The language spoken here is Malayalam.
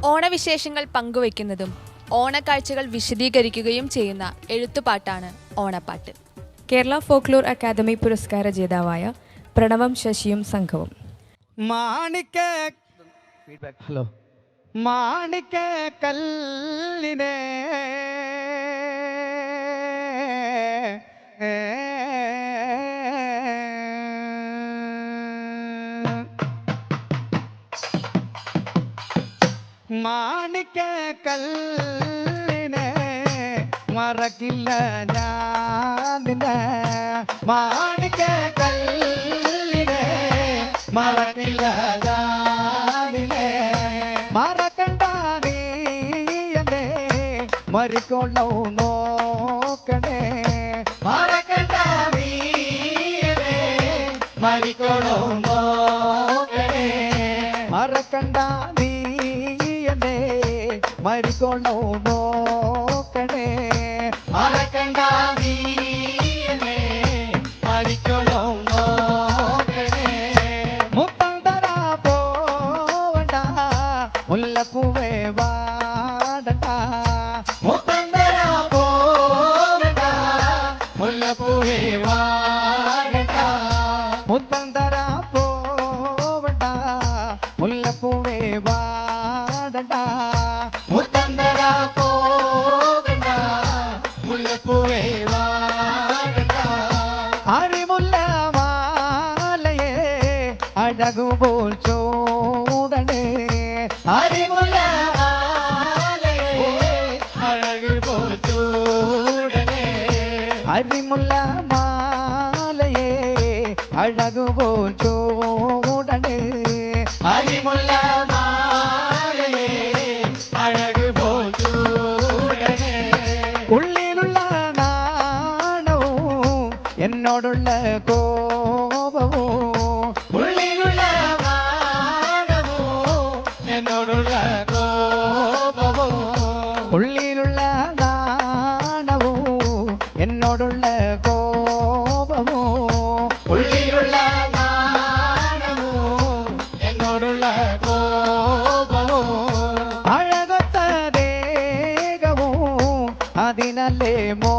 ഓണവിശേഷങ്ങൾ പങ്കുവയ്ക്കുന്നതും ഓണക്കാഴ്ചകൾ വിശദീകരിക്കുകയും ചെയ്യുന്ന എഴുത്തുപാട്ടാണ് ഓണപ്പാട്ട്. കേരള ഫോക്ലോർ അക്കാദമി പുരസ്കാര ജേതാവായ പ്രണവം ശശിയും സംഘവും. ഹലോ മാണിക്ക കല്ലിനെ മാണിക്ക കല്ലിനെ മറക്കില്ല ഞാനിനെ മാണിക്ക കല്ലിനെ മറക്കില്ല ഞാനിനെ മറക്കണ്ട നീ എന്നെ മരിക്കൊള്ളോ നോക്കണേ മറക്കണ്ട നീ എന്നെ മരിക്കൊള്ളോ നോക്കണേ മറക്കണ്ട നീ എന്നെ മരിക്കൊള്ളോ നോക്കണേ മറക്കണ്ട നീ എന്നെ മരിക്കൊള്ളോ നോക്കണേ മുത്തം തരാ പോവണ്ട മുല്ലപ്പൂവേ വാടണ്ട മുത്തം തരാ പോവണ്ട മുല്ലപ്പൂവേ വാടണ്ട മുത്തം തരാ പോവണ്ട മുല്ലപ്പൂവേ വാടണ്ട മുത്തം തരാ പോവണ്ട മുല്ലപ്പൂവേ വാടണ്ട അറിമുല്ല മാലയെ അഴകുപോൽ ചൂടണേ അറിമുല്ല മാലയെ അഴകുപോൽ ചൂടണേ അറിമുല്ല മാലയെ അഴകുപോൽ ചൂടണേ അറിമുല്ല മാലയെ അഴകുപോൽ ചൂടണേ ഉള്ളിലുള്ള നാണവും എന്നോടുള്ള കോപവും ഉള്ളിലുള്ള നാണവും എന്നോടുള്ള കോപവും ഉള്ളിലുള്ള നാണവും എന്നോടുള്ള കോപവും ഉള്ളിലുള്ള നാണവും എന്നോടുള്ള കോപവും അഴകൊത്ത ദേഹവും അതിനല്ലേ മോ